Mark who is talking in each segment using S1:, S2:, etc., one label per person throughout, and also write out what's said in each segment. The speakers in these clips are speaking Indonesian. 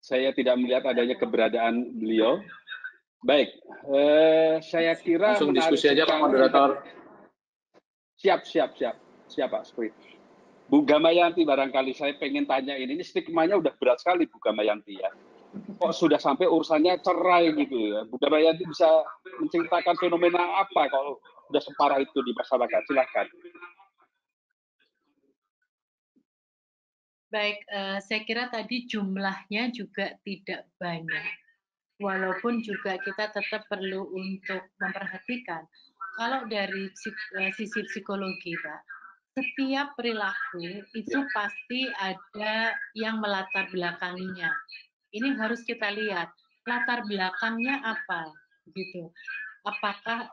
S1: Saya tidak melihat adanya keberadaan beliau. Baik, saya kira
S2: langsung diskusi aja Pak Moderator.
S1: Siap Pak Sprit. Bu Gamayanti barangkali saya pengen tanya ini stigmanya udah berat sekali Bu Gamayanti ya. Kok sudah sampai urusannya cerai gitu ya. Bu Gamayanti bisa menceritakan fenomena apa kalau sudah separah itu di masyarakat? Silahkan.
S3: Baik, saya kira tadi jumlahnya juga tidak banyak. Walaupun juga kita tetap perlu untuk memperhatikan. Kalau dari sisi psikologi, Pak, setiap perilaku itu pasti ada yang melatar belakanginya. Ini harus kita lihat latar belakangnya apa, gitu. Apakah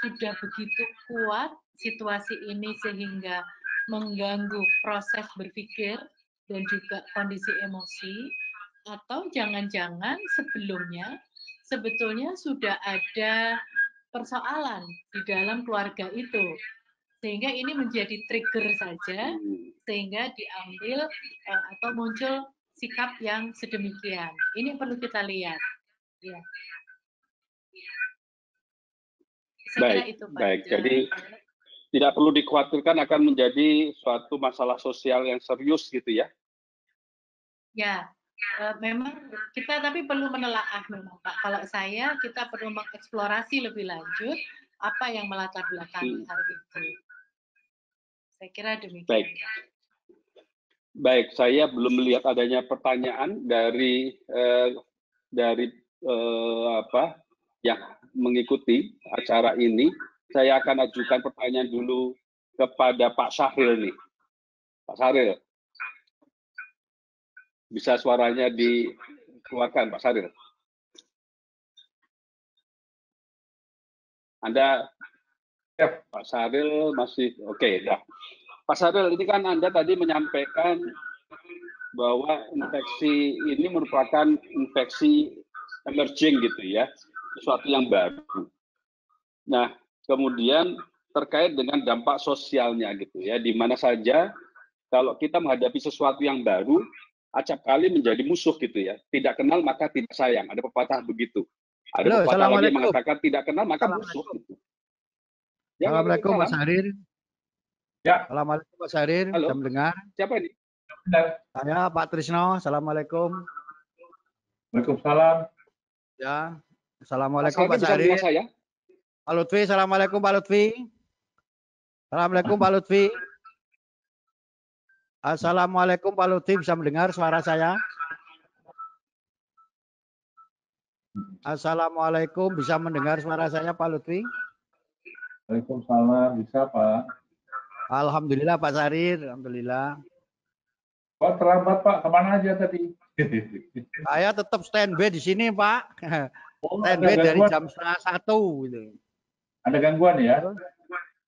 S3: sudah begitu kuat situasi ini sehingga mengganggu proses berpikir dan juga kondisi emosi, atau jangan-jangan sebelumnya sebetulnya sudah ada persoalan di dalam keluarga itu, sehingga ini menjadi trigger saja sehingga diambil atau muncul sikap yang sedemikian. Ini perlu kita lihat. Ya.
S1: Baik, itu, Pak. Baik. Jadi tidak perlu dikhawatirkan akan menjadi suatu masalah sosial yang serius gitu ya?
S3: Ya, memang kita tapi perlu menelaah memang Pak. Kalau saya kita perlu mengeksplorasi lebih lanjut apa yang melatar belakangi hal itu. Saya kira demikian.
S1: Baik. Baik, saya belum melihat adanya pertanyaan dari apa yang mengikuti acara ini. Saya akan ajukan pertanyaan dulu kepada Pak Syahril nih. Pak Syahril, bisa suaranya dikeluarkan Pak Syahril? Anda, Pak Syahril masih oke, dah. Pak Syahril, ini kan Anda tadi menyampaikan bahwa infeksi ini merupakan infeksi emerging gitu ya, sesuatu yang baru. Nah, kemudian terkait dengan dampak sosialnya gitu ya, di mana saja kalau kita menghadapi sesuatu yang baru, acap kali menjadi musuh gitu ya. Tidak kenal maka tidak sayang. Ada pepatah begitu. Ada pepatah lagi yang mengatakan tidak kenal maka musuh. Gitu.
S4: Ya, Assalamualaikum Mas Harir.
S1: Ya.
S4: Assalamualaikum Mas Harir.
S1: Halo.
S4: Bisa mendengar?
S1: Siapa ini?
S4: Saya Pak Trisno. Assalamualaikum.
S2: Waalaikumsalam.
S4: Ya. Assalamualaikum Mas
S1: Harir.
S4: Saya? Pak Lutfi. Assalamualaikum Pak Lutfi. Assalamualaikum Pak Lutfi. Assalamualaikum Pak Lutfi, bisa mendengar suara saya? Assalamualaikum, bisa mendengar suara saya Pak Lutfi?
S2: Waalaikumsalam, bisa Pak.
S4: Alhamdulillah Pak Sarir, alhamdulillah.
S2: Kok terlambat Pak, kemana aja tadi?
S4: Saya tetap standby di sini Pak. Standby dari jam 12:30. Gitu.
S2: Ada gangguan ya?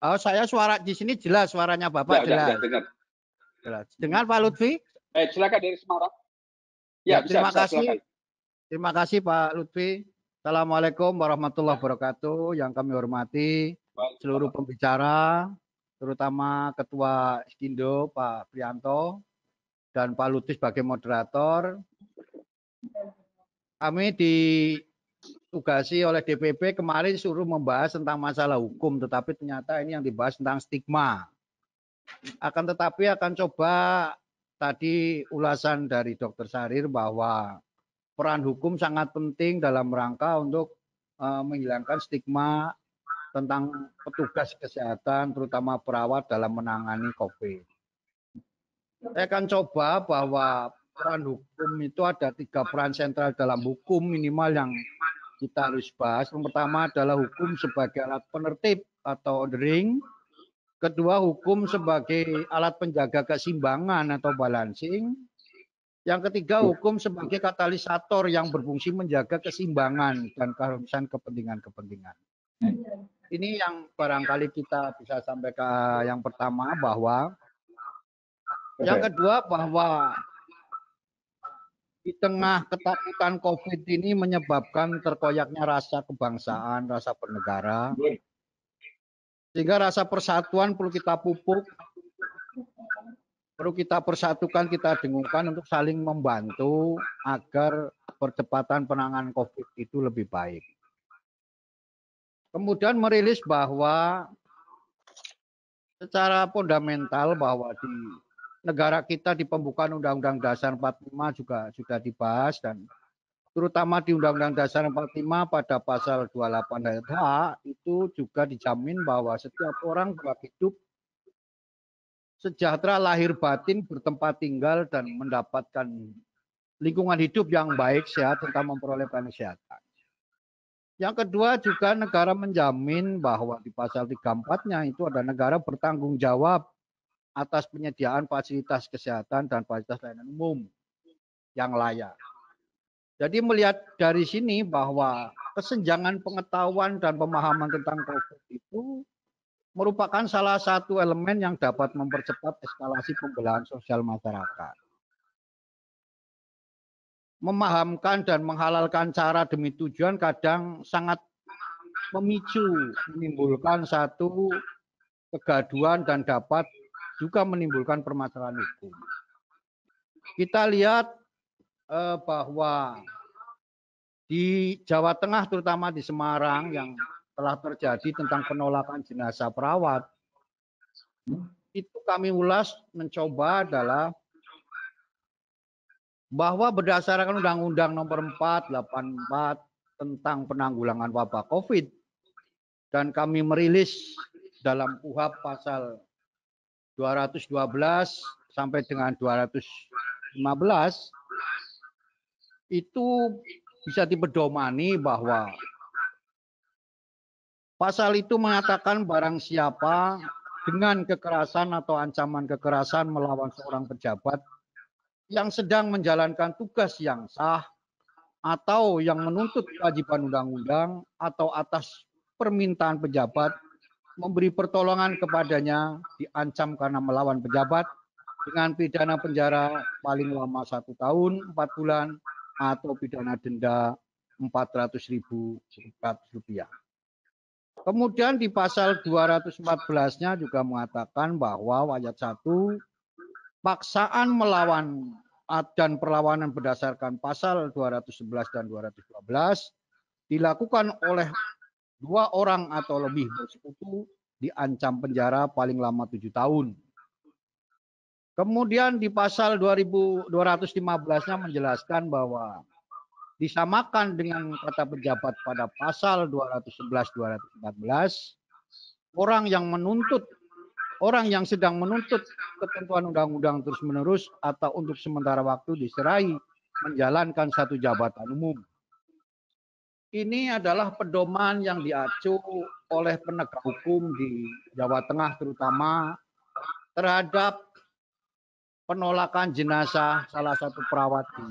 S4: Oh, saya suara di sini jelas, suaranya Bapak jelas.
S1: Dengar.
S4: Dengar Pak Lutfi?
S1: Silakan dari Semarang.
S4: Ya, terima kasih. Terima kasih Pak Lutfi. Assalamualaikum warahmatullahi wabarakatuh. Yang kami hormati seluruh pembicara, terutama Ketua Istindo Pak Prianto dan Pak Lutfi sebagai moderator. Kami ditugasi oleh DPP kemarin suruh membahas tentang masalah hukum, tetapi ternyata ini yang dibahas tentang stigma. Akan tetapi akan coba tadi ulasan dari Dr. Sarir bahwa peran hukum sangat penting dalam rangka untuk menghilangkan stigma tentang petugas kesehatan, terutama perawat dalam menangani COVID. Saya akan coba bahwa peran hukum itu ada 3 peran sentral dalam hukum minimal yang kita harus bahas. Yang pertama adalah hukum sebagai alat penertib atau ordering. Kedua, hukum sebagai alat penjaga keseimbangan atau balancing. Yang ketiga, hukum sebagai katalisator yang berfungsi menjaga keseimbangan dan keharusan kepentingan-kepentingan. Ini yang barangkali kita bisa sampaikan yang pertama bahwa yang kedua bahwa di tengah ketakutan COVID ini menyebabkan terkoyaknya rasa kebangsaan, rasa bernegara. Sehingga rasa persatuan perlu kita pupuk. perlu kita persatukan, kita dengungkan untuk saling membantu agar percepatan penanganan COVID itu lebih baik. Kemudian merilis bahwa secara fundamental bahwa di negara kita di pembukaan Undang-Undang Dasar 45 juga sudah dibahas, dan terutama di Undang-Undang Dasar 45 pada pasal 28 ayat H itu juga dijamin bahwa setiap orang berhak hidup sejahtera lahir batin, bertempat tinggal dan mendapatkan lingkungan hidup yang baik, sehat, serta memperoleh pelayanan kesehatan. Yang kedua juga negara menjamin bahwa di pasal 34-nya itu ada negara bertanggung jawab atas penyediaan fasilitas kesehatan dan fasilitas layanan umum yang layak. Jadi melihat dari sini bahwa kesenjangan pengetahuan dan pemahaman tentang COVID itu merupakan salah satu elemen yang dapat mempercepat eskalasi pembelahan sosial masyarakat. Memahamkan dan menghalalkan cara demi tujuan kadang sangat memicu, menimbulkan satu kegaduhan dan dapat juga menimbulkan permasalahan hukum. Kita lihat bahwa di Jawa Tengah, terutama di Semarang, yang telah terjadi tentang penolakan jenazah perawat, itu kami ulas mencoba adalah bahwa berdasarkan Undang-Undang Nomor 4/84 tentang penanggulangan wabah COVID, dan kami merilis dalam KUHP pasal 212 sampai dengan 215, itu bisa dipedomani bahwa pasal itu mengatakan barang siapa dengan kekerasan atau ancaman kekerasan melawan seorang pejabat yang sedang menjalankan tugas yang sah atau yang menuntut kewajiban undang-undang atau atas permintaan pejabat memberi pertolongan kepadanya diancam karena melawan pejabat dengan pidana penjara paling lama 1 tahun 4 bulan atau pidana denda Rp400.000. Kemudian di pasal 214-nya juga mengatakan bahwa ayat 1, paksaan melawan dan perlawanan berdasarkan pasal 211 dan 212 dilakukan oleh 2 orang atau lebih bersekutu diancam penjara paling lama 7 tahun. Kemudian di pasal 215-nya menjelaskan bahwa disamakan dengan kata pejabat pada pasal 211-214, orang yang sedang menuntut ketentuan undang-undang terus-menerus atau untuk sementara waktu diserai menjalankan satu jabatan umum. Ini adalah pedoman yang diacu oleh penegak hukum di Jawa Tengah terutama terhadap penolakan jenazah salah satu perawat di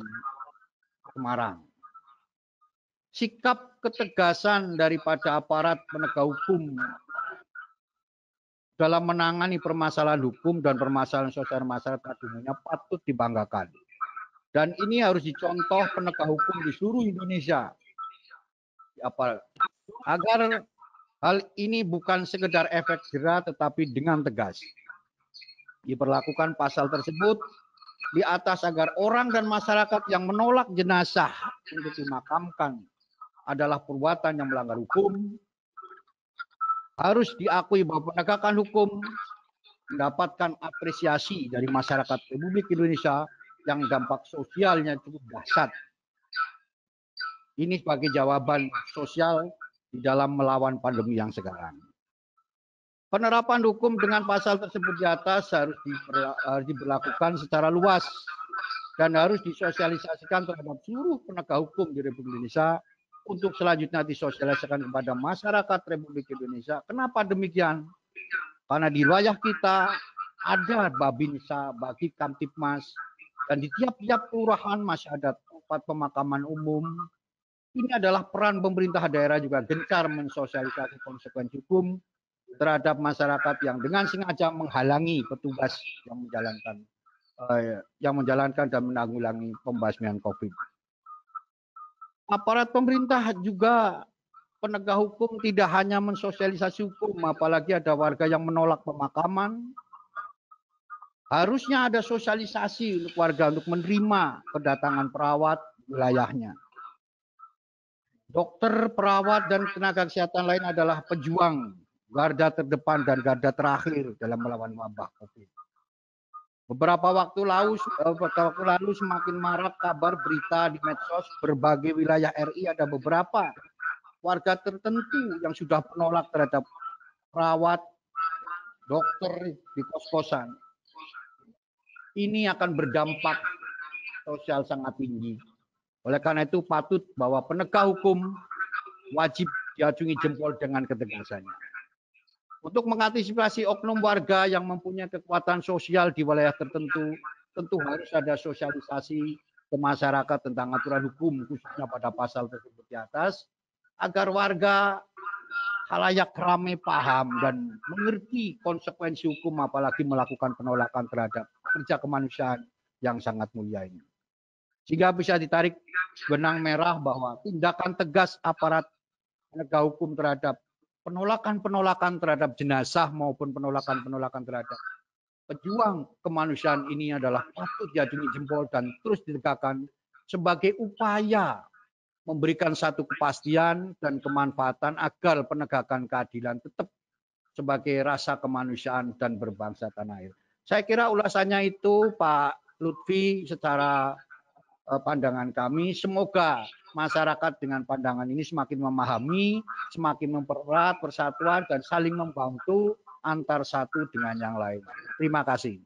S4: Semarang. Sikap ketegasan daripada aparat penegak hukum dalam menangani permasalahan hukum dan permasalahan sosial masyarakat umumnya patut dibanggakan. Dan ini harus dicontoh penegak hukum di seluruh Indonesia. Agar hal ini bukan sekedar efek jera tetapi dengan tegas. Diberlakukan pasal tersebut di atas agar orang dan masyarakat yang menolak jenazah untuk dimakamkan adalah perbuatan yang melanggar hukum, harus diakui bahwa penegakan hukum mendapatkan apresiasi dari masyarakat Republik Indonesia yang dampak sosialnya cukup dahsyat. Ini sebagai jawaban sosial di dalam melawan pandemi yang sekarang. Penerapan hukum dengan pasal tersebut di atas harus diberlakukan secara luas dan harus disosialisasikan terhadap seluruh penegak hukum di Republik Indonesia untuk selanjutnya disosialisasikan kepada masyarakat Republik Indonesia. Kenapa demikian? Karena di wilayah kita ada Babinsa, bagi Kamtipmas, dan di tiap-tiap kelurahan masih ada tempat pemakaman umum. Ini adalah peran pemerintah daerah juga gencar mensosialisasi konsekuensi hukum terhadap masyarakat yang dengan sengaja menghalangi petugas yang menjalankan dan menanggulangi pembasmian COVID. Aparat pemerintah juga penegak hukum tidak hanya mensosialisasi hukum, apalagi ada warga yang menolak pemakaman, Harusnya ada sosialisasi untuk warga untuk menerima kedatangan perawat wilayahnya. Dokter, perawat, dan tenaga kesehatan lain adalah pejuang garda terdepan dan garda terakhir dalam melawan wabah COVID. Beberapa waktu lalu semakin marak kabar berita di medsos berbagai wilayah RI ada beberapa warga tertentu yang sudah menolak terhadap perawat, dokter di kos-kosan. Ini akan berdampak sosial sangat tinggi. Oleh karena itu patut bahwa penegak hukum wajib diacungi jempol dengan ketegasannya. Untuk mengantisipasi oknum warga yang mempunyai kekuatan sosial di wilayah tertentu, tentu harus ada sosialisasi ke masyarakat tentang aturan hukum, khususnya pada pasal tersebut di atas, agar warga khalayak ramai paham dan mengerti konsekuensi hukum, apalagi melakukan penolakan terhadap kerja kemanusiaan yang sangat mulia ini. Sehingga bisa ditarik benang merah bahwa tindakan tegas aparat penegak hukum terhadap penolakan-penolakan terhadap jenazah maupun penolakan-penolakan terhadap pejuang kemanusiaan ini adalah patut diacungi jempol dan terus ditegakkan sebagai upaya memberikan satu kepastian dan kemanfaatan agar penegakan keadilan tetap sebagai rasa kemanusiaan dan berbangsa tanah air. Saya kira ulasannya itu Pak Lutfi secara pandangan kami. Semoga masyarakat dengan pandangan ini semakin memahami, semakin mempererat persatuan dan saling membantu antar satu dengan yang lain. Terima kasih.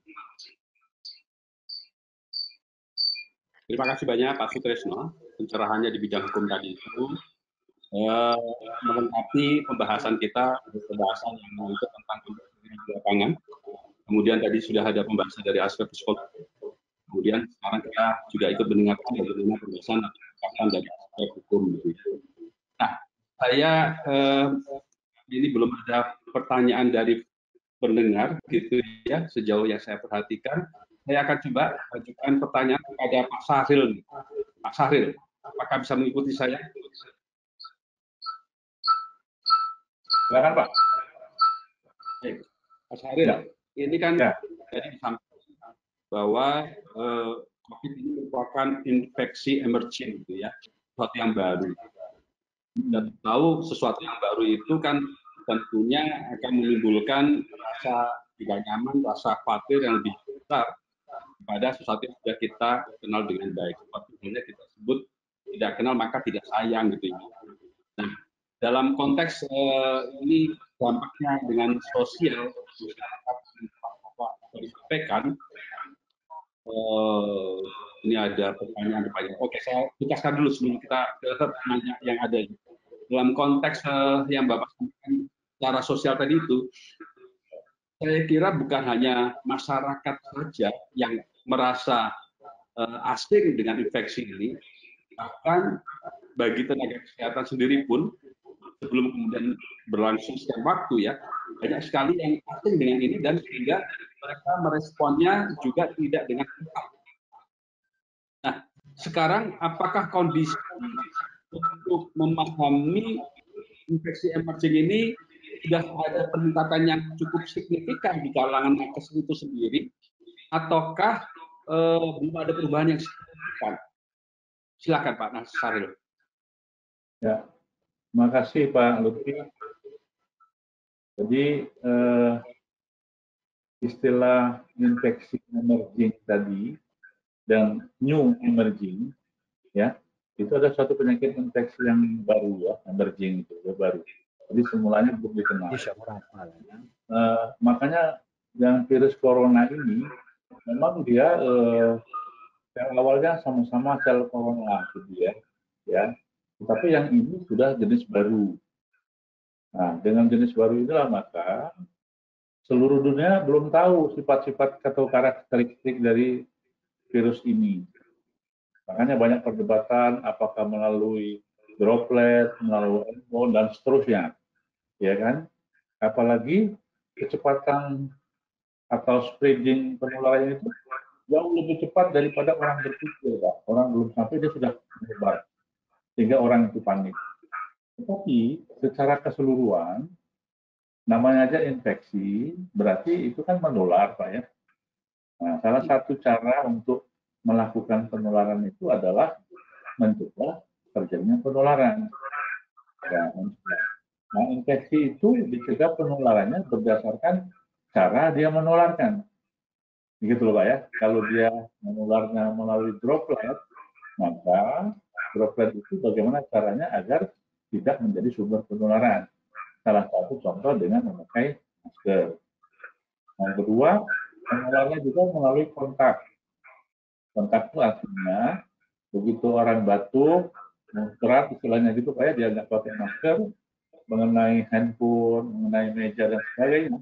S1: Terima kasih banyak Pak Sutresno, pencerahannya di bidang hukum tadi itu melengkapi pembahasan kita, pembahasan yang itu tentang di lapangan. Kemudian tadi sudah ada pembahasan dari aspek psikologi. Kemudian sekarang kita juga ikut mendengarkan bagaimana pembahasan dari aspek hukum. Nah, saya ini belum ada pertanyaan dari pendengar, gitu ya, sejauh yang saya perhatikan. Saya akan coba ajukan pertanyaan kepada Pak Sahril. Pak Sahril, apakah bisa mengikuti saya?
S2: Silakan Pak.
S1: Baik, Pak Sahril, ya. Ini kan tadi disampaikan bahwa COVID ini merupakan infeksi emerging, gitu ya, sesuatu yang baru. Dan tahu sesuatu yang baru itu kan tentunya akan menimbulkan rasa tidak nyaman, rasa khawatir yang lebih besar pada sesuatu yang sudah kita kenal dengan baik. Seperti kita sebut tidak kenal maka tidak sayang, gitu ya. Nah, dalam konteks ini dampaknya dengan sosial masyarakat yang disampaikan, ini ada pertanyaan. Oke, saya tutaskan dulu sebelum kita ke pertanyaan yang ada. Dalam konteks yang Bapak sampaikan secara sosial tadi itu, saya kira bukan hanya masyarakat saja yang merasa asing dengan infeksi ini, bahkan bagi tenaga kesehatan sendiri pun sebelum kemudian berlangsung sekian waktu ya, banyak sekali yang asing dengan ini dan sehingga mereka meresponnya juga tidak dengan tepat. Nah, sekarang apakah kondisi untuk memahami infeksi emerging ini sudah ada peningkatan yang cukup signifikan di kalangan nakes itu sendiri, ataukah belum ada perubahan yang signifikan? Silakan Pak Sahril.
S2: Ya, terima kasih Pak Lutfi. Jadi istilah infeksi emerging tadi dan new emerging, ya, itu ada suatu penyakit infeksi yang baru ya, emerging itu baru. Jadi semulanya belum dikenal. Makanya yang virus corona ini memang dia sel awalnya sama-sama sel corona gitu ya. Tetapi yang ini sudah jenis baru. Nah, dengan jenis baru inilah maka seluruh dunia belum tahu sifat-sifat atau karakteristik dari virus ini. Makanya banyak perdebatan apakah melalui droplet, melalui airborne dan seterusnya, ya kan? Apalagi kecepatan atau spreading penularan itu jauh lebih cepat daripada orang berpikir, Pak. Orang belum sampai dia sudah menyebar, sehingga orang itu panik. Tetapi secara keseluruhan, namanya aja infeksi, berarti itu kan menular, Pak ya. Nah, salah satu cara untuk melakukan penularan itu adalah mencegah terjadinya penularan. Ya, mencegah. Nah, infeksi itu dicegah penularannya berdasarkan cara dia menularkan. Begitu loh Pak ya. Kalau dia menularnya melalui droplet, maka droplet itu bagaimana caranya agar tidak menjadi sumber penularan. Salah satu contoh dengan memakai masker. Yang kedua, penularannya juga melalui kontak. Kontak itu artinya begitu orang batuk, muncrat istilahnya gitu Pak ya, dia nggak pakai masker, mengenai handphone, mengenai meja dan sebagainya,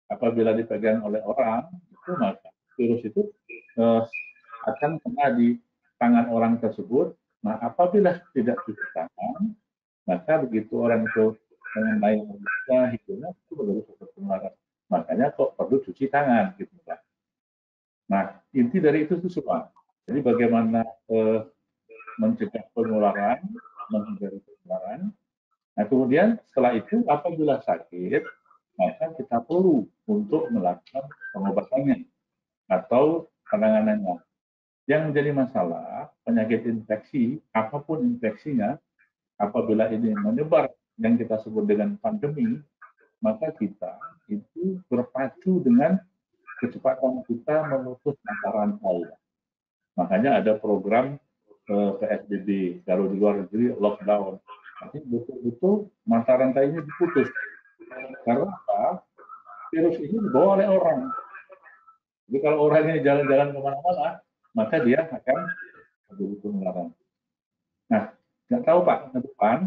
S2: apabila dipegang oleh orang, itu maka virus itu akan kena di tangan orang tersebut. Nah, apabila tidak cuci tangan, maka begitu orang itu mengenai mulutnya, hidungnya, itu menjadi sumber penularan. Makanya kok perlu cuci tangan, gitu Pak. Nah, inti dari itu semua. Jadi bagaimana mencegah penularan, menghindari penularan. Nah, kemudian setelah itu apabila sakit, maka kita perlu untuk melakukan pengobatannya atau penanganannya. Yang menjadi masalah penyakit infeksi, apapun infeksinya, apabila ini menyebar yang kita sebut dengan pandemi, maka kita itu berpacu dengan kecepatan kita memutus mata rantai. Makanya ada program PSBB, kalau di luar negeri lockdown. Tapi betul-betul mata rantainya diputus. Karena apa? Virus ini dibawa oleh orang. Jadi kalau orangnya jalan-jalan kemana-mana, maka dia akan terjadi penularan. Nah, nggak tahu Pak, ke depan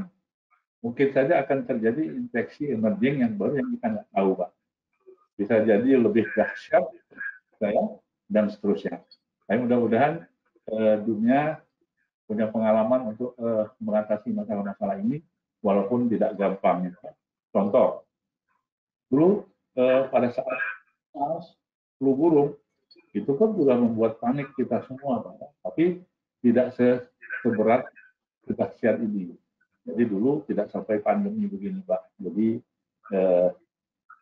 S2: mungkin saja akan terjadi infeksi emerging yang baru yang kita nggak tahu Pak. Bisa jadi lebih dahsyat, dan seterusnya. Tapi mudah-mudahan dunia punya pengalaman untuk mengatasi masalah-masalah ini, walaupun tidak gampang. Contoh, dulu pada saat SARS, flu burung, itu kan juga membuat panik kita semua, Pak. Tapi tidak seberat kedahsyat ini. Jadi dulu tidak sampai pandemi begini, Pak. Jadi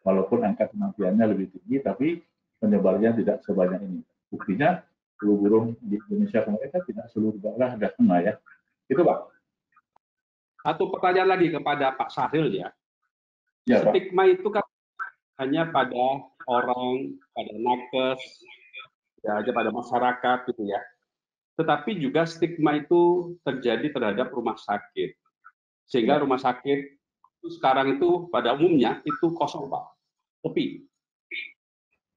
S2: walaupun angka kematiannya lebih tinggi, tapi penyebarannya tidak sebanyak ini. Buktinya flu burung di Indonesia kemarin kan tidak seluruh daerah ada kena ya. Itu Pak.
S1: Satu pertanyaan lagi kepada Pak Syahril ya. Ya stigma Pak. Itu kan hanya pada orang, pada nakes, ya aja pada masyarakat gitu ya. Tetapi juga stigma itu terjadi terhadap rumah sakit. Sehingga rumah sakit sekarang itu pada umumnya itu kosong Pak, sepi.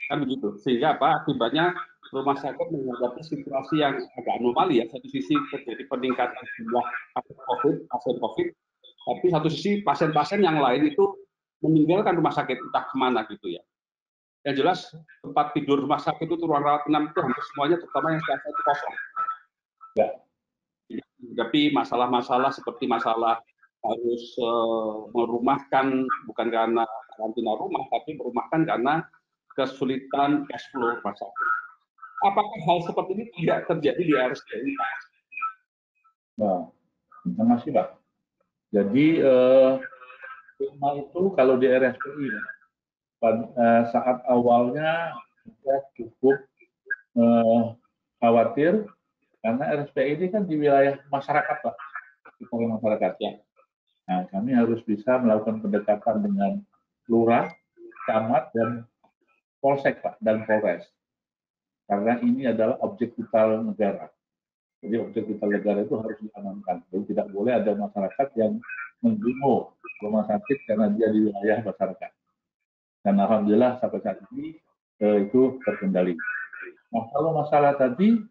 S1: Kan begitu. Sehingga apa? Akibatnya rumah sakit menghadapi situasi yang agak anomali ya. Satu sisi terjadi peningkatan jumlah pasien COVID, tapi satu sisi pasien-pasien yang lain itu meninggalkan rumah sakit entah kemana gitu ya. Yang jelas tempat tidur rumah sakit itu ruang rawat inap itu hampir semuanya, terutama yang swasta itu kosong. Ya. Tapi masalah-masalah seperti masalah harus merumahkan bukan karena karantina rumah, tapi merumahkan karena kesulitan cash flow rumah sakit. Apakah hal seperti ini tidak terjadi di RSPI?
S2: Nah, terima kasih Pak. Jadi stigma itu kalau di RSPI saat awalnya kita cukup khawatir karena RSPI ini kan di wilayah masyarakat Pak, di masyarakat ya. Nah, kami harus bisa melakukan pendekatan dengan lurah, camat, dan polsek Pak, dan polres. Karena ini adalah objek vital negara. Jadi objek vital negara itu harus diamankan. Jadi tidak boleh ada masyarakat yang mendemo rumah sakit karena dia di wilayah masyarakat. Dan alhamdulillah sampai saat ini itu terkendali. Nah, kalau masalah tadi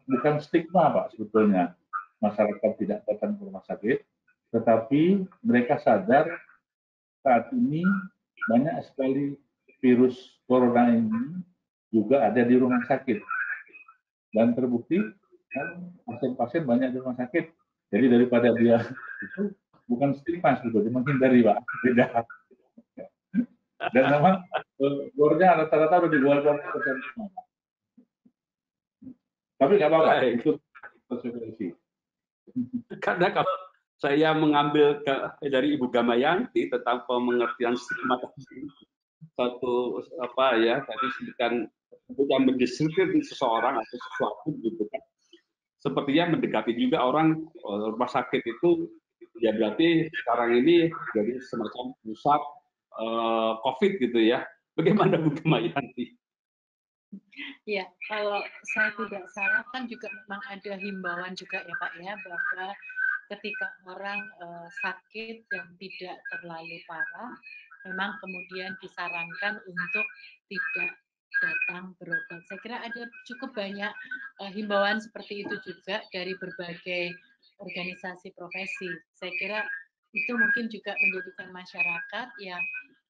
S2: bukan stigma Pak sebetulnya masyarakat tidak datang ke rumah sakit, tetapi mereka sadar saat ini banyak sekali virus corona ini juga ada di rumah sakit. Dan terbukti kan pasien-pasien banyak di rumah sakit. Jadi daripada dia itu bukan stigma sebetulnya, menghindari Pak. Beda. Dan memang bornya rata-rata udah dikeluarkan persen. Tapi nggak apa-apa, itu konsekuensi.
S1: Karena kalau saya mengambil dari Ibu Gamayanti tentang pengertian stigma satu apa ya tadi sebutkan ketika mendeskripsi seseorang atau sesuatu gitu kan, sepertinya mendekati juga orang rumah sakit itu, ya berarti sekarang ini jadi semacam pusat COVID gitu ya. Bagaimana Bu Damayanti?
S3: Ya, kalau saya tidak salah kan juga memang ada himbauan juga ya Pak ya, bahwa ketika orang sakit dan tidak terlalu parah, memang kemudian disarankan untuk tidak datang berobat. Saya kira ada cukup banyak himbauan seperti itu juga dari berbagai organisasi profesi. Saya kira itu mungkin juga menjadikan masyarakat yang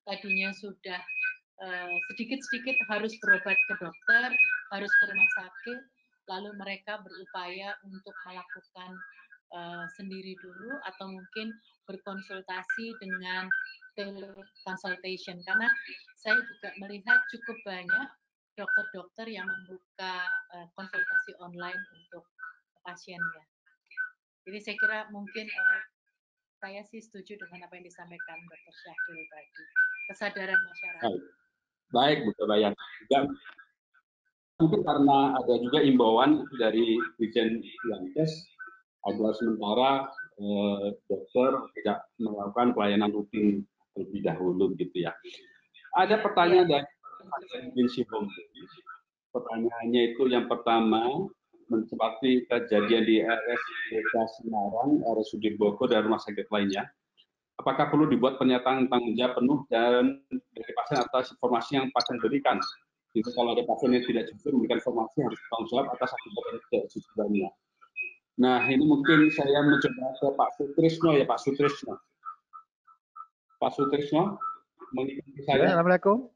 S3: tadinya sudah sedikit-sedikit harus berobat ke dokter, harus ke rumah sakit, lalu mereka berupaya untuk melakukan sendiri dulu atau mungkin berkonsultasi dengan teleconsultation, karena saya juga melihat cukup banyak dokter-dokter yang membuka konsultasi online untuk pasiennya. Jadi saya kira mungkin saya sih setuju dengan apa yang disampaikan Dr. Syahril tadi, kesadaran masyarakat.
S1: Baik, Bu Damayanti. Mungkin karena ada juga imbauan dari Dirjen Yankes agar sementara dokter tidak melakukan pelayanan rutin terlebih dahulu gitu ya. Ada pertanyaan dari pertanyaannya itu yang pertama, seperti kejadian di RSUD Semarang, RSUD Bogor dan rumah sakit lainnya, apakah perlu dibuat pernyataan tanggung jawab penuh dan dari pasien atas informasi yang pasien berikan? Jadi kalau ada pasien yang tidak jujur memberikan informasi, harus bertanggung jawab atas akibat ketidakjujurannya. Nah, ini mungkin saya mencoba ke Pak Sutrisno ya, Pak Sutrisno. Pak Sutrisno, mengikuti saya.
S4: Ya, Assalamualaikum.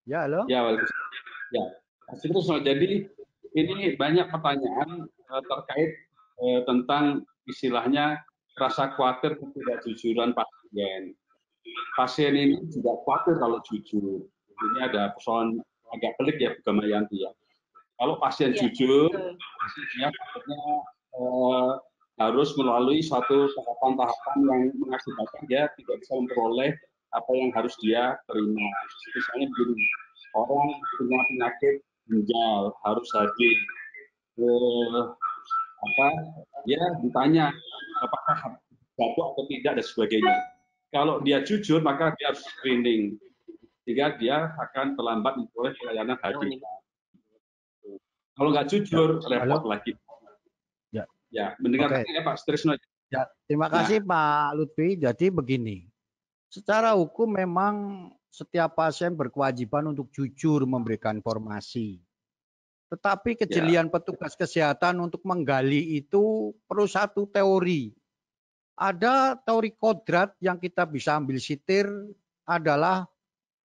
S4: Ya, halo.
S1: Ya, waalaikumsalam. Ya, Pak Sutrisno. Jadi ini banyak pertanyaan terkait tentang istilahnya rasa khawatir ketidakjujuran pasien. Pasien ini juga khawatir kalau jujur. Ini ada persoalan agak pelik ya, Bu Damayanti ya. Kalau pasien jujur, dia harus melalui suatu tahapan-tahapan yang mengakibatkan dia tidak bisa memperoleh apa yang harus dia terima. Misalnya begini, orang punya penyakit ginjal harus hadir. Ya ditanya apakah batuk atau tidak dan sebagainya. Kalau dia jujur maka dia harus screening, sehingga dia akan terlambat memperoleh pelayanan hadir. Kalau nggak jujur, repot lagi. Ya, mendengarkan ya Pak Sutrisno.
S4: Ya, terima kasih Pak Lutfi. Jadi begini, secara hukum memang setiap pasien berkewajiban untuk jujur memberikan informasi. Tetapi kejelian petugas kesehatan untuk menggali itu perlu satu teori. Ada teori kodrat yang kita bisa ambil sitir adalah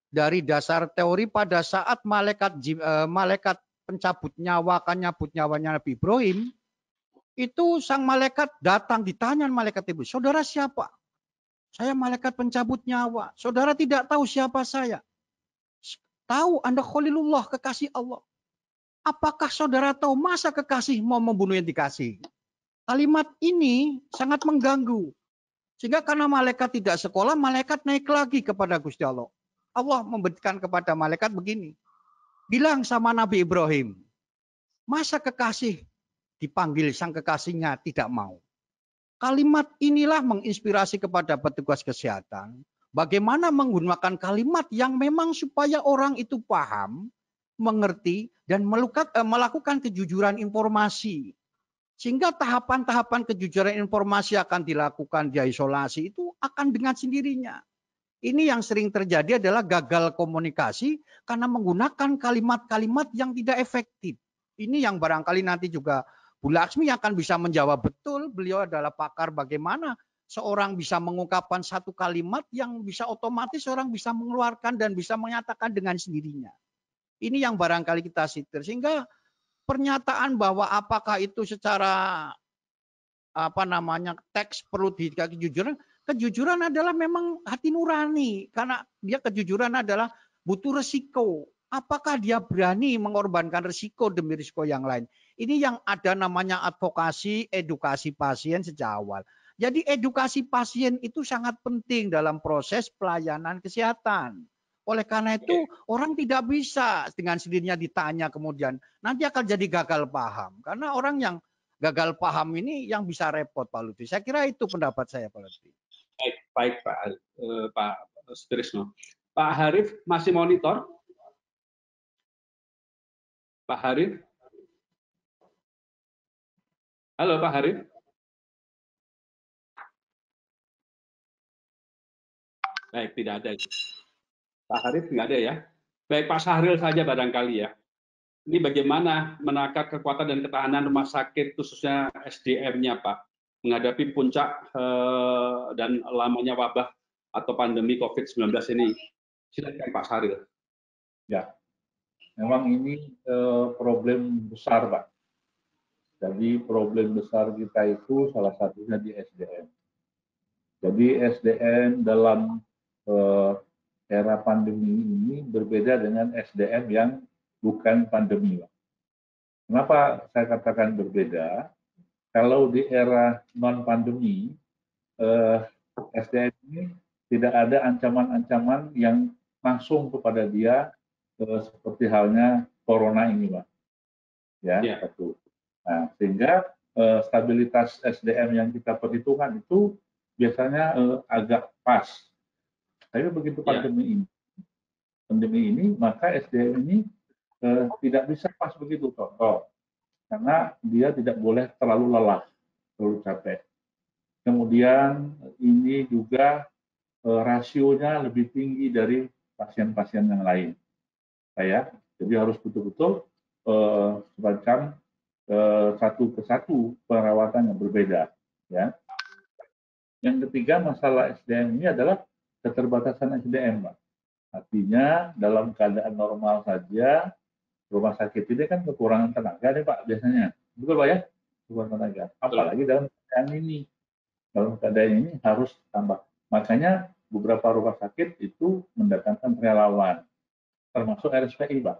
S4: dari dasar teori pada saat malaikat pencabut nyawa akan nyabut nyawanya Nabi Ibrahim, itu sang malaikat datang ditanya malaikat Iblis, saudara siapa? Saya malaikat pencabut nyawa. Saudara tidak tahu siapa saya. Tahu Anda Khalilullah, kekasih Allah. Apakah saudara tahu masa kekasih mau membunuh yang dikasih? Kalimat ini sangat mengganggu. Sehingga karena malaikat tidak sekolah, malaikat naik lagi kepada Gusti Allah. Allah memberikan kepada malaikat begini. Bilang sama Nabi Ibrahim, masa kekasih dipanggil sang kekasihnya tidak mau. Kalimat inilah menginspirasi kepada petugas kesehatan. Bagaimana menggunakan kalimat yang memang supaya orang itu paham, mengerti, dan melakukan kejujuran informasi. Sehingga tahapan-tahapan kejujuran informasi akan dilakukan di isolasi itu akan dengan sendirinya. Ini yang sering terjadi adalah gagal komunikasi karena menggunakan kalimat-kalimat yang tidak efektif. Ini yang barangkali nanti juga Bu Laksmi akan bisa menjawab betul. Beliau adalah pakar bagaimana seorang bisa mengungkapkan satu kalimat yang bisa otomatis orang bisa mengeluarkan dan bisa menyatakan dengan sendirinya. Ini yang barangkali kita sitir. Sehingga pernyataan bahwa apakah itu secara teks perlu dikasih kejujuran. Kejujuran adalah memang hati nurani, karena dia kejujuran adalah butuh resiko. Apakah dia berani mengorbankan resiko demi risiko yang lain? Ini yang ada namanya advokasi, edukasi pasien sejak awal. Jadi edukasi pasien itu sangat penting dalam proses pelayanan kesehatan. Oleh karena itu orang tidak bisa dengan sendirinya ditanya kemudian nanti akan jadi gagal paham. Karena orang yang gagal paham ini yang bisa repot Pak Lutfi. Saya kira itu pendapat saya Pak Lutfi.
S1: Baik Pak Sutrisno. Pak Harif masih monitor? Pak Harif? Halo Pak Harif? Baik, tidak ada. Pak Harif tidak ada ya. Baik, Pak Syahril saja barangkali ya. Ini bagaimana menakar kekuatan dan ketahanan rumah sakit khususnya SDM-nya Pak menghadapi puncak dan lamanya wabah atau pandemi COVID-19 ini. Silakan Pak Syahril.
S2: Ya, memang ini problem besar Pak. Jadi problem besar kita itu salah satunya di SDM. Jadi SDM dalam era pandemi ini berbeda dengan SDM yang bukan pandemi. Kenapa saya katakan berbeda? Kalau di era non-pandemi, SDM ini tidak ada ancaman-ancaman yang langsung kepada dia seperti halnya corona ini, Pak. Ya, satu. Nah, sehingga stabilitas SDM yang kita perhitungkan itu biasanya agak pas. Tapi begitu pandemi ini, maka SDM ini tidak bisa pas begitu, contoh. Karena dia tidak boleh terlalu lelah, terlalu capek. Kemudian ini juga rasionya lebih tinggi dari pasien-pasien yang lain. Jadi harus betul-betul semacam satu ke satu perawatan yang berbeda. Ya. Yang ketiga masalah SDM ini adalah keterbatasan SDM, Pak. Artinya dalam keadaan normal saja rumah sakit ini kan kekurangan tenaga nih Pak biasanya. Betul Pak ya? Kekurangan tenaga. Apalagi dalam keadaan ini. Dalam keadaan ini harus tambah. Makanya beberapa rumah sakit itu mendatangkan relawan. Termasuk RSPI Pak.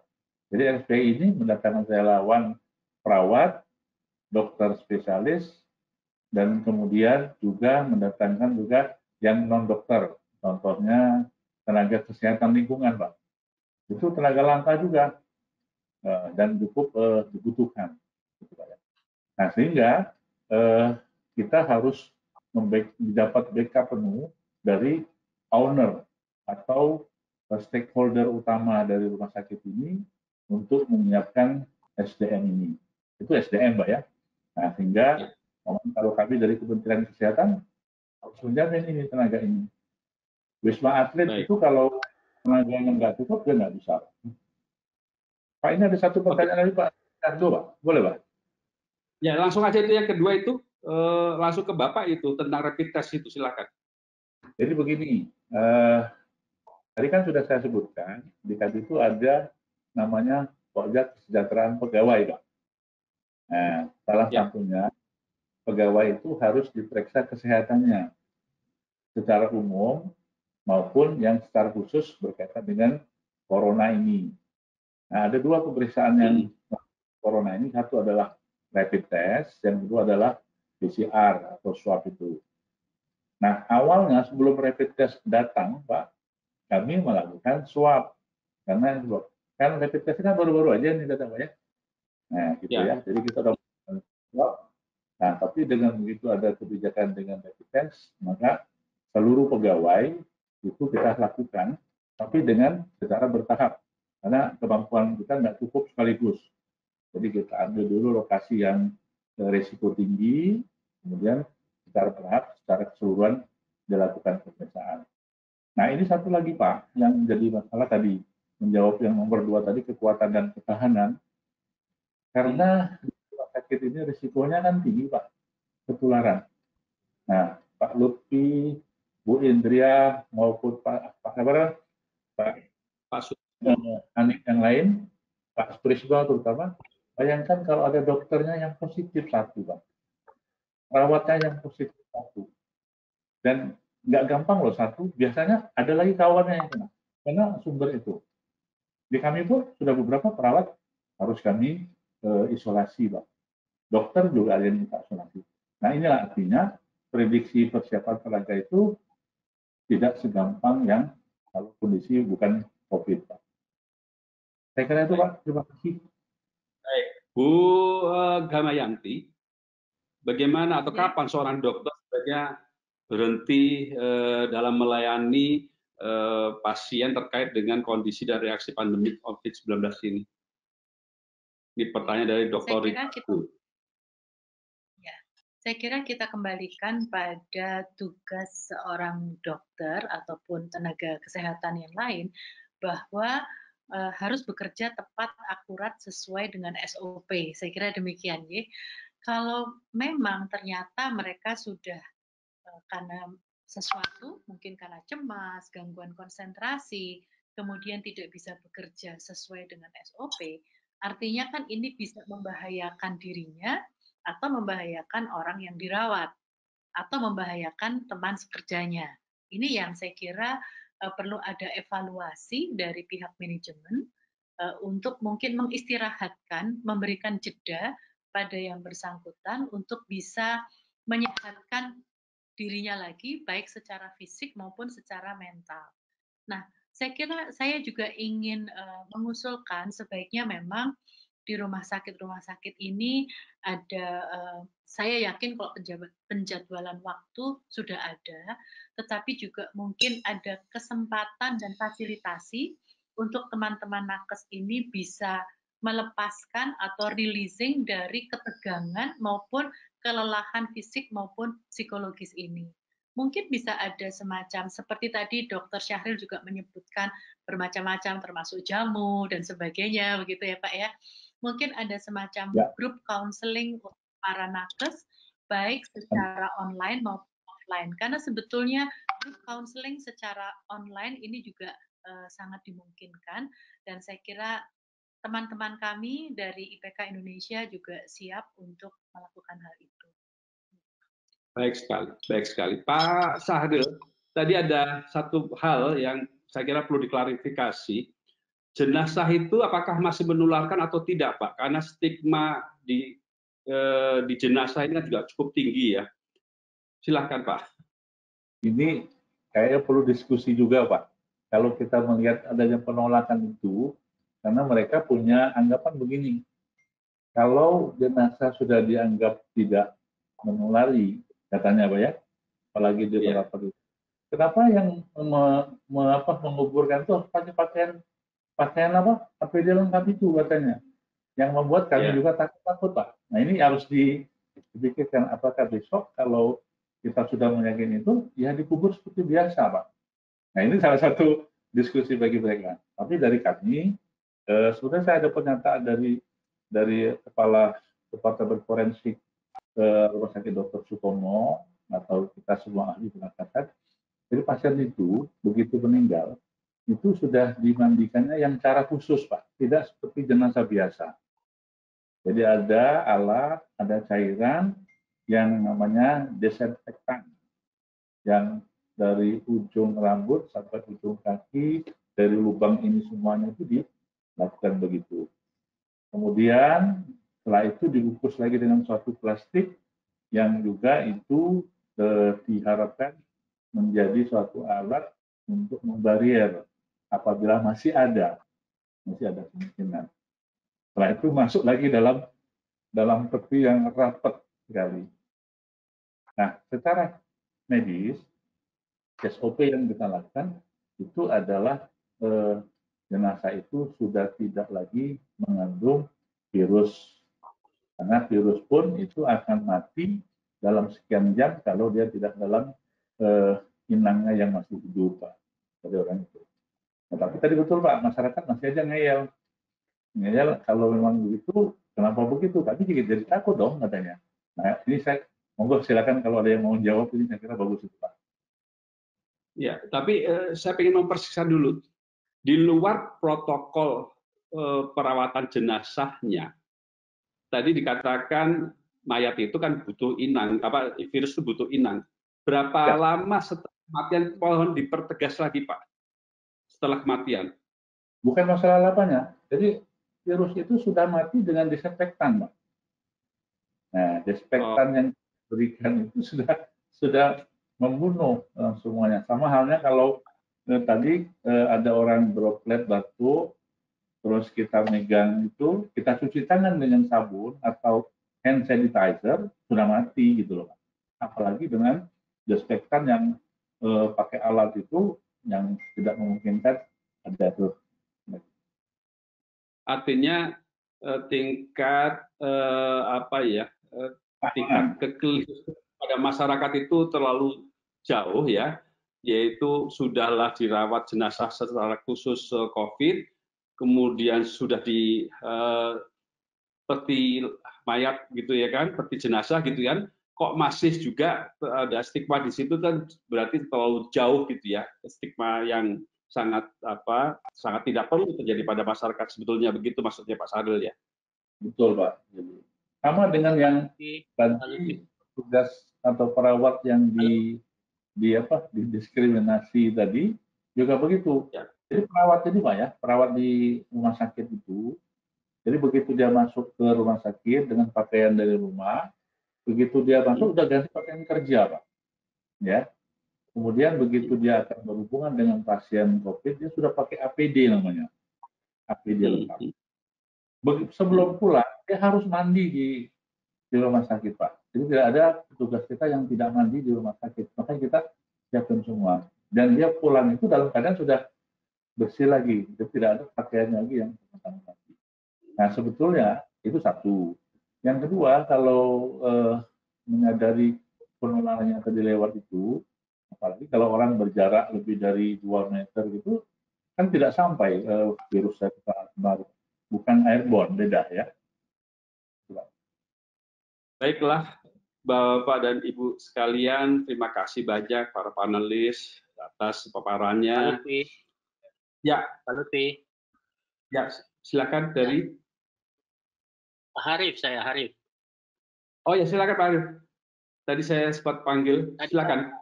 S2: Jadi RSPI ini mendatangkan relawan perawat, dokter spesialis, dan kemudian juga mendatangkan juga yang non-dokter. Contohnya tenaga kesehatan lingkungan Pak. Itu tenaga langka juga. Dan cukup dibutuhkan. Nah, sehingga kita harus mendapat backup penuh dari owner atau stakeholder utama dari rumah sakit ini untuk menyiapkan SDM ini. Itu SDM, Mbak ya. Nah, sehingga kalau kami dari Kementerian Kesehatan harus menjamin ini tenaga ini. Wisma Atlet itu kalau tenaganya nggak cukup, dia nggak bisa. Pak, ini ada satu pertanyaan lagi Pak. Pak, boleh Pak?
S1: Ya, langsung aja itu yang kedua itu, langsung ke Bapak itu, tentang rapid test itu, silakan.
S2: Jadi begini, tadi kan sudah saya sebutkan, di KAD itu ada namanya Pojak Kesejahteraan Pegawai Pak. Nah, salah satunya pegawai itu harus diperiksa kesehatannya secara umum maupun yang secara khusus berkaitan dengan corona ini. Nah, ada dua pemeriksaan yang corona ini, satu adalah rapid test, yang kedua adalah PCR atau swab itu. Nah, awalnya sebelum rapid test datang, Pak, kami melakukan swab. Karena kan rapid test kan baru-baru aja nih datang, Pak ya. Nah, gitu ya. Jadi kita udah swab. Nah, tapi dengan begitu ada kebijakan dengan rapid test, maka seluruh pegawai itu kita lakukan, tapi dengan secara bertahap. Karena kemampuan kita nggak cukup sekaligus. Jadi kita ambil dulu lokasi yang risiko tinggi, kemudian secara bertahap, secara keseluruhan dilakukan pemeriksaan. Nah ini satu lagi Pak, yang menjadi masalah tadi, menjawab yang nomor 2 tadi, kekuatan dan ketahanan. Karena rumah sakit ini risikonya kan tinggi Pak, ketularan. Nah Pak Lutfi, Bu Indria, maupun Pak Anik yang lain, Pak Sutrisno terutama, bayangkan kalau ada dokternya yang positif satu, Pak. Perawatnya yang positif satu. Dan nggak gampang loh satu, biasanya ada lagi kawannya yang kena. Karena sumber itu. Di kami pun sudah beberapa perawat harus kami isolasi, Pak. Dokter juga ada yang minta isolasi. Nah inilah artinya prediksi persiapan tenaga itu tidak segampang yang kalau kondisi bukan COVID, Pak. Saya kira itu, Pak. Terima kasih.
S1: Baik, Bu Gamayanti, bagaimana atau kapan seorang dokter sebaiknya berhenti dalam melayani pasien terkait dengan kondisi dan reaksi pandemi COVID-19 ini? Ini pertanyaan dari Dr.
S3: Saya kira kita kembalikan pada tugas seorang dokter ataupun tenaga kesehatan yang lain bahwa harus bekerja tepat, akurat, sesuai dengan SOP. Saya kira demikian, ya. Kalau memang ternyata mereka sudah karena sesuatu, mungkin karena cemas, gangguan konsentrasi, kemudian tidak bisa bekerja sesuai dengan SOP, artinya kan ini bisa membahayakan dirinya atau membahayakan orang yang dirawat atau membahayakan teman sekerjanya. Ini yang saya kira perlu ada evaluasi dari pihak manajemen untuk mungkin mengistirahatkan, memberikan jeda pada yang bersangkutan untuk bisa menyehatkan dirinya lagi, baik secara fisik maupun secara mental. Nah, saya kira saya juga ingin mengusulkan sebaiknya memang di rumah sakit ini ada, saya yakin kalau penjadwalan waktu sudah ada, tetapi juga mungkin ada kesempatan dan fasilitasi untuk teman-teman nakes ini bisa melepaskan atau releasing dari ketegangan maupun kelelahan fisik maupun psikologis ini. Mungkin bisa ada semacam, seperti tadi Dr. Syahril juga menyebutkan bermacam-macam termasuk jamu dan sebagainya, begitu ya Pak ya. Mungkin ada semacam grup counseling untuk para nakes, baik secara online maupun offline. Karena sebetulnya grup counseling secara online ini juga sangat dimungkinkan, dan saya kira teman-teman kami dari IPK Indonesia juga siap untuk melakukan hal itu.
S1: Baik sekali. Pak Syahril, tadi ada satu hal yang saya kira perlu diklarifikasi. Jenazah itu apakah masih menularkan atau tidak, Pak? Karena stigma di jenazah ini kan juga cukup tinggi ya. Silahkan, Pak.
S2: Ini kayaknya perlu diskusi juga, Pak. Kalau kita melihat adanya penolakan itu, karena mereka punya anggapan begini. Kalau jenazah sudah dianggap tidak menulari, katanya Pak ya, apalagi di beberapa kenapa yang menguburkan itu pakai pakaian apa? APD lengkap itu katanya. Yang membuat kami juga takut, Pak. Nah, ini harus dipikirkan apakah besok kalau kita sudah meyakini itu, ya dikubur seperti biasa, Pak. Nah, ini salah satu diskusi bagi mereka. Tapi dari kami, sebenarnya saya ada pernyataan dari Kepala Departemen Forensik Rumah Sakit Dr. Sutomo, atau kita semua ahli mengatakan, jadi pasien itu begitu meninggal, itu sudah dimandikannya yang cara khusus, Pak. Tidak seperti jenazah biasa. Jadi ada alat, ada cairan yang namanya desinfektan, yang dari ujung rambut sampai ujung kaki, dari lubang ini semuanya itu dilakukan begitu. Kemudian setelah itu dibungkus lagi dengan suatu plastik yang juga itu diharapkan menjadi suatu alat untuk membarier apabila masih ada kemungkinan. Setelah itu masuk lagi dalam peti yang rapat sekali. Nah, secara medis, SOP yang kita lakukan itu adalah jenazah itu sudah tidak lagi mengandung virus. Karena virus pun itu akan mati dalam sekian jam kalau dia tidak dalam inangnya yang masih hidup, Pak, dari orang itu. Nah, tapi tadi betul, Pak, masyarakat masih aja ngeyel kalau memang begitu, kenapa begitu? Tapi jadi takut dong katanya. Nah, ini saya monggo silakan kalau ada yang mau jawab, ini saya kira bagus itu, Pak.
S1: Ya, tapi saya ingin mempersiskan dulu. Di luar protokol perawatan jenazahnya, tadi dikatakan mayat itu kan butuh inang, virus itu butuh inang. Berapa lama setelah kematian, mohon dipertegas lagi, Pak, setelah kematian?
S2: Bukan masalah lamanya. Jadi virus itu sudah mati dengan desinfektan, Pak. Nah, desinfektan yang diberikan itu sudah membunuh semuanya. Sama halnya kalau tadi ada orang droplet batuk, terus kita megang itu, kita cuci tangan dengan sabun atau hand sanitizer, sudah mati gitu loh. Apalagi dengan desinfektan yang pakai alat itu yang tidak memungkinkan ada tuh.
S1: Artinya tingkat tingkat kekeliruan pada masyarakat itu terlalu jauh ya, yaitu sudahlah dirawat jenazah secara khusus COVID, kemudian sudah di peti mayat gitu ya kan, peti jenazah gitu kan, kok masih juga ada stigma di situ kan, berarti terlalu jauh gitu ya, stigma yang sangat tidak perlu terjadi pada masyarakat sebetulnya, begitu maksudnya Pak Sahril ya.
S2: Betul Pak. Sama dengan yang tadi tugas atau perawat yang didiskriminasi tadi juga begitu. Ya. Jadi perawat ini Pak ya, perawat di rumah sakit itu, jadi begitu dia masuk ke rumah sakit dengan pakaian dari rumah, begitu dia masuk udah ganti pakaian kerja Pak. Ya. Kemudian begitu dia akan berhubungan dengan pasien COVID, dia sudah pakai APD namanya. APD lengkap. Sebelum pulang, dia harus mandi di rumah sakit, Pak. Jadi tidak ada petugas kita yang tidak mandi di rumah sakit. Makanya kita siapkan semua. Dan dia pulang itu dalam keadaan sudah bersih lagi. Jadi tidak ada pakaian lagi yang mati. Nah, sebetulnya itu satu. Yang kedua, kalau menyadari penularannya tadi lewat itu, apalagi kalau orang berjarak lebih dari 2 meter gitu, kan tidak sampai virus baru. Bukan airborne, beda ya.
S1: Baiklah, Bapak dan Ibu sekalian, terima kasih banyak para panelis atas paparannya.
S5: Pak Lutfi.
S1: Ya, silakan dari
S5: Pak Harif, saya Harif.
S1: Oh ya, silakan Pak Harif. Tadi saya sempat panggil, silakan.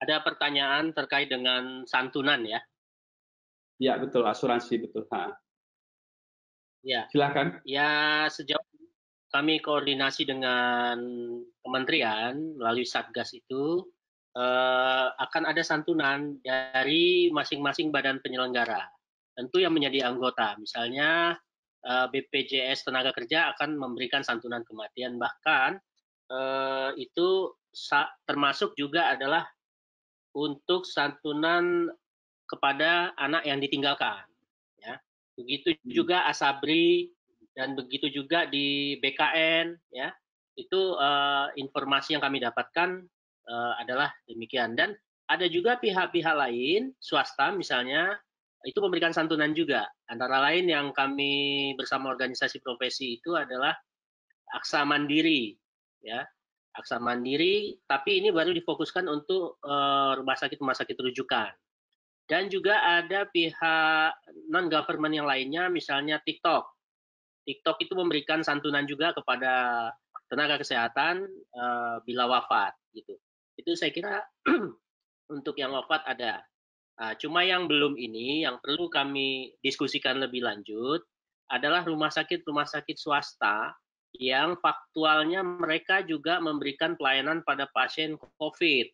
S5: Ada pertanyaan terkait dengan santunan ya?
S1: Ya betul, asuransi betul.
S5: Ya.
S1: Silakan.
S5: Ya, sejauh kami koordinasi dengan kementerian melalui Satgas itu akan ada santunan dari masing-masing badan penyelenggara. Tentu yang menjadi anggota, misalnya BPJS Tenaga Kerja akan memberikan santunan kematian, bahkan itu termasuk juga adalah untuk santunan kepada anak yang ditinggalkan. Ya. Begitu juga Asabri dan begitu juga di BKN, ya. Itu informasi yang kami dapatkan adalah demikian. Dan ada juga pihak-pihak lain, swasta misalnya, itu memberikan santunan juga. Antara lain yang kami bersama organisasi profesi itu adalah Aksa Mandiri, ya. Aksa Mandiri, tapi ini baru difokuskan untuk rumah sakit rujukan. Dan juga ada pihak non-government yang lainnya, misalnya TikTok. TikTok itu memberikan santunan juga kepada tenaga kesehatan bila wafat. Gitu. Itu saya kira untuk yang wafat ada. Cuma yang belum ini, yang perlu kami diskusikan lebih lanjut, adalah rumah sakit swasta yang faktualnya mereka juga memberikan pelayanan pada pasien COVID.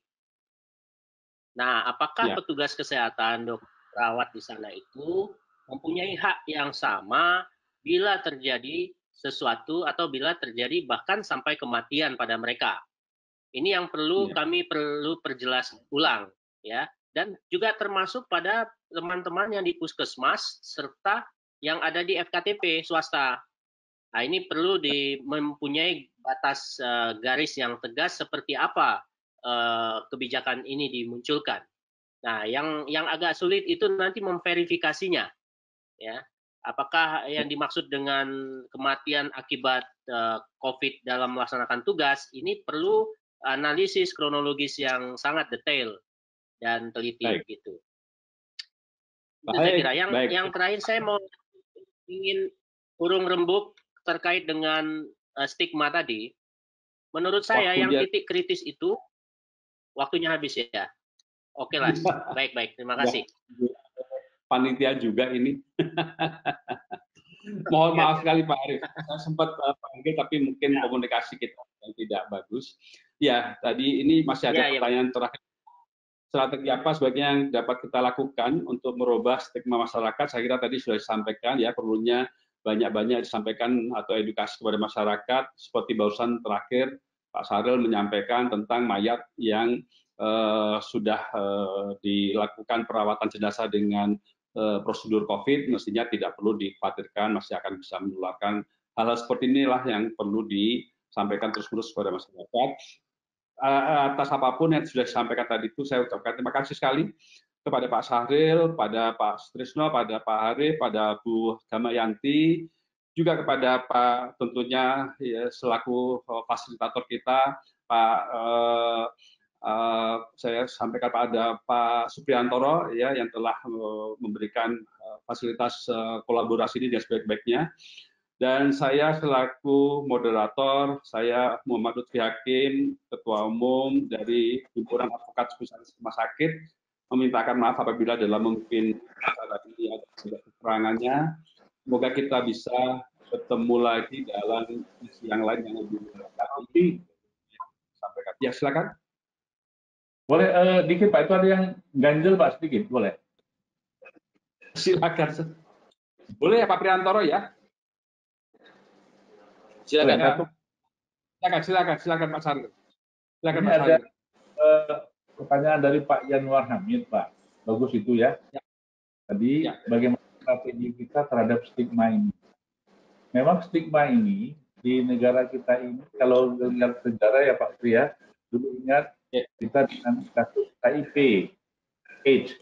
S5: Nah, apakah petugas kesehatan, dokter, perawat di sana itu mempunyai hak yang sama bila terjadi sesuatu atau bila terjadi bahkan sampai kematian pada mereka? Ini yang perlu kami perlu perjelas ulang, ya. Dan juga termasuk pada teman-teman yang di puskesmas serta yang ada di FKTP swasta. Nah, ini perlu mempunyai batas garis yang tegas seperti apa kebijakan ini dimunculkan. Nah, yang agak sulit itu nanti memverifikasinya, ya. Apakah yang dimaksud dengan kematian akibat COVID dalam melaksanakan tugas ini perlu analisis kronologis yang sangat detail dan teliti gitu. Itu saya kira. Yang terakhir saya mau ingin urung rembuk terkait dengan stigma tadi. Menurut saya yang titik kritis itu waktunya habis ya. Oke lah, baik. Terima kasih.
S1: Panitia juga ini. Mohon maaf sekali Pak Arif. Saya sempat panggil tapi mungkin komunikasi kita yang tidak bagus. Ya, tadi ini masih ada pertanyaan terakhir. strategi apa sebaiknya yang dapat kita lakukan untuk merubah stigma masyarakat. Saya kira tadi sudah disampaikan ya, perlunya banyak-banyak disampaikan atau edukasi kepada masyarakat, seperti barusan terakhir Pak Syahril menyampaikan tentang mayat yang sudah dilakukan perawatan jenazah dengan prosedur COVID, mestinya tidak perlu dikhawatirkan masih akan bisa menularkan. Hal-hal seperti inilah yang perlu disampaikan terus-menerus kepada masyarakat. Atas apapun yang sudah disampaikan tadi itu, saya ucapkan terima kasih sekali kepada Pak Syahril, pada Pak Sutrisno, pada Pak Arif, pada Bu Damayanti, juga kepada Pak tentunya ya, selaku fasilitator kita, Pak saya sampaikan pada Pak Supriantoro ya yang telah memberikan fasilitas kolaborasi ini dengan sebaik-baiknya. Dan saya selaku moderator, saya Muhammad Lutfi Hakim, Ketua Umum dari Himpunan Advokat Spesialis Rumah Sakit, memintakan maaf apabila dalam mungkin acara ini ada kekurangannya. Semoga kita bisa bertemu lagi dalam sisi yang lain yang lebih berarti. Sampaikan. Ya silakan.
S2: Boleh dikit Pak, itu ada yang ganjel Pak sedikit, boleh?
S1: Silakan. Boleh ya Pak Priantoro ya? Silakan. Silakan Pak Syahril. Silakan
S2: Ini
S1: Pak Syahril.
S2: ada pertanyaan dari Pak Yanwar Hamid, Pak. Bagus itu ya. Tadi bagaimana strategi kita terhadap stigma ini? Memang stigma ini di negara kita ini, kalau lihat sejarah ya Pak Pri ya, dulu ingat kita dengan kasus HIV, AIDS,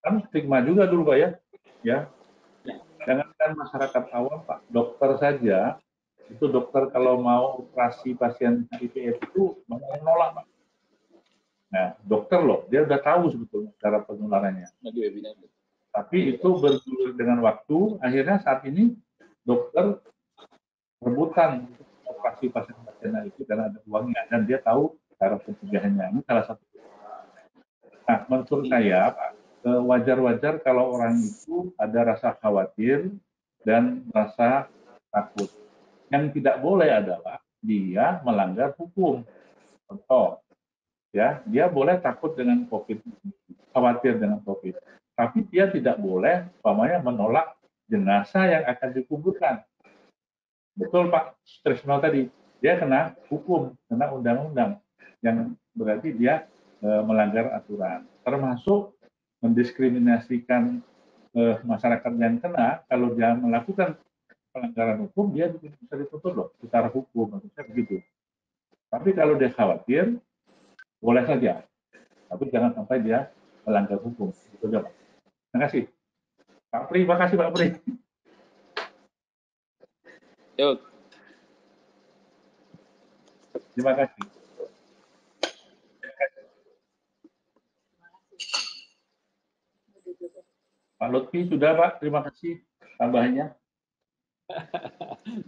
S2: kan stigma juga dulu Pak ya. Jangankan masyarakat awam Pak, dokter saja, itu dokter kalau mau operasi pasien HIV itu banyak yang nolak Pak. Nah, dokter loh, dia udah tahu sebetulnya cara penularannya. Tapi itu bergulir dengan waktu, akhirnya saat ini dokter rebutan untuk operasi pasien-pasien HIV karena ada uangnya dan dia tahu cara pencegahannya. Ini salah satu. Nah, menurut saya Pak, wajar-wajar kalau orang itu ada rasa khawatir dan rasa takut. Yang tidak boleh adalah dia melanggar hukum. Contoh, ya, dia boleh takut dengan COVID, khawatir dengan COVID, tapi dia tidak boleh, umpamanya menolak jenazah yang akan dikuburkan. Betul Pak Trisno tadi, dia kena hukum, kena undang-undang, yang berarti dia melanggar aturan, termasuk mendiskriminasikan masyarakat yang kena. Kalau dia melakukan pelanggaran hukum, dia bisa dituntut loh secara hukum, maksudnya begitu. Tapi kalau dia khawatir, boleh saja, tapi jangan sampai dia melanggar hukum. Itu aja Pak. Terima kasih Pak Pri. Terima kasih Pak Pri.
S1: Yuk.
S2: Terima kasih. Pak Lutfi sudah Pak, terima kasih tambahannya.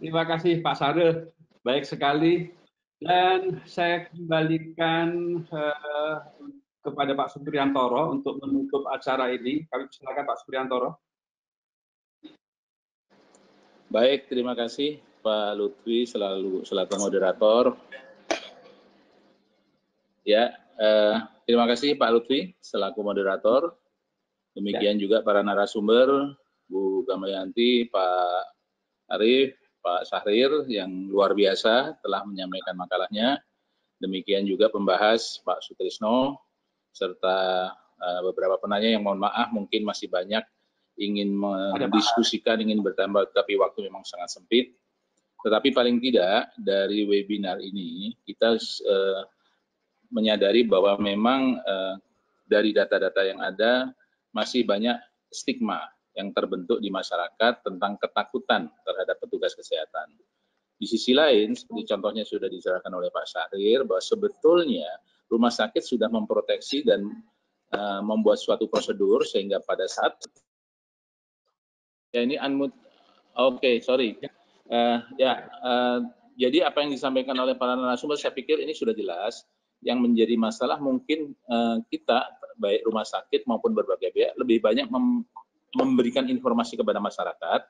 S1: Terima kasih Pak Syahril, baik sekali. Dan saya kembalikan kepada Pak Supriantoro untuk menutup acara ini. Kami silakan Pak Supriantoro.
S6: Baik, terima kasih Pak Lutfi selaku moderator. Ya, terima kasih Pak Lutfi selaku moderator. Demikian juga para narasumber, Bu Damayanti, Pak Arif, Pak Syahril yang luar biasa telah menyampaikan makalahnya. Demikian juga pembahas Pak Sutrisno, serta beberapa penanya yang mohon maaf mungkin masih banyak ingin mendiskusikan, ingin bertambah, tapi waktu memang sangat sempit. Tetapi paling tidak dari webinar ini kita menyadari bahwa memang dari data-data yang ada masih banyak stigma yang terbentuk di masyarakat tentang ketakutan terhadap petugas kesehatan. Di sisi lain, seperti contohnya sudah dijelaskan oleh Pak Syahril, bahwa sebetulnya rumah sakit sudah memproteksi dan membuat suatu prosedur sehingga pada saat ya ini jadi apa yang disampaikan oleh para narasumber saya pikir ini sudah jelas. Yang menjadi masalah mungkin kita baik rumah sakit maupun berbagai pihak lebih banyak memberikan informasi kepada masyarakat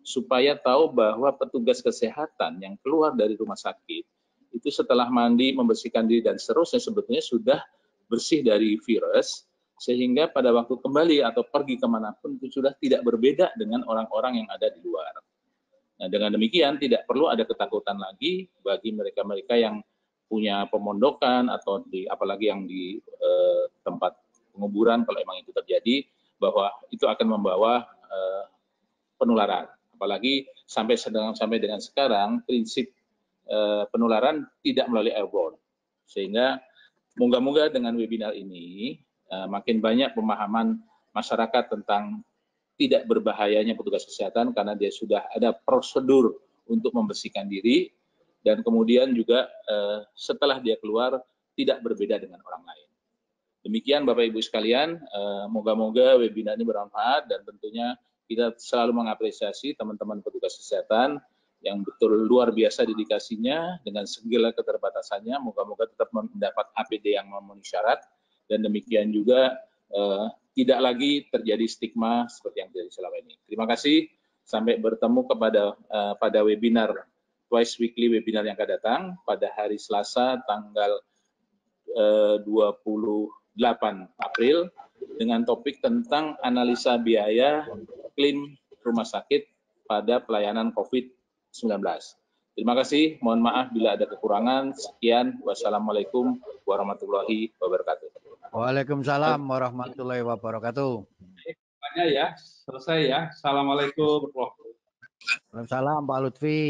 S6: supaya tahu bahwa petugas kesehatan yang keluar dari rumah sakit itu setelah mandi, membersihkan diri dan seterusnya sebetulnya sudah bersih dari virus, sehingga pada waktu kembali atau pergi kemanapun itu sudah tidak berbeda dengan orang-orang yang ada di luar. Nah, dengan demikian tidak perlu ada ketakutan lagi bagi mereka-mereka yang punya pemondokan atau apalagi yang di tempat penguburan kalau memang itu terjadi, bahwa itu akan membawa penularan. Apalagi sampai dengan sekarang prinsip penularan tidak melalui airborne. Sehingga moga-moga dengan webinar ini makin banyak pemahaman masyarakat tentang tidak berbahayanya petugas kesehatan karena dia sudah ada prosedur untuk membersihkan diri dan kemudian juga setelah dia keluar tidak berbeda dengan orang lain. Demikian Bapak Ibu sekalian, moga-moga webinar ini bermanfaat dan tentunya kita selalu mengapresiasi teman-teman petugas kesehatan yang betul luar biasa dedikasinya dengan segala keterbatasannya. Moga-moga tetap mendapat APD yang memenuhi syarat dan demikian juga tidak lagi terjadi stigma seperti yang terjadi selama ini. Terima kasih. Sampai bertemu pada webinar Twice Weekly webinar yang akan datang pada hari Selasa tanggal 28 April dengan topik tentang analisa biaya klaim rumah sakit pada pelayanan COVID-19. Terima kasih, mohon maaf bila ada kekurangan. Sekian, wassalamualaikum warahmatullahi wabarakatuh.
S4: Waalaikumsalam warahmatullahi wabarakatuh.
S1: Tanya ya, selesai ya. Assalamualaikum warahmatullahi wabarakatuh.
S4: Waalaikumsalam Pak Lutfi.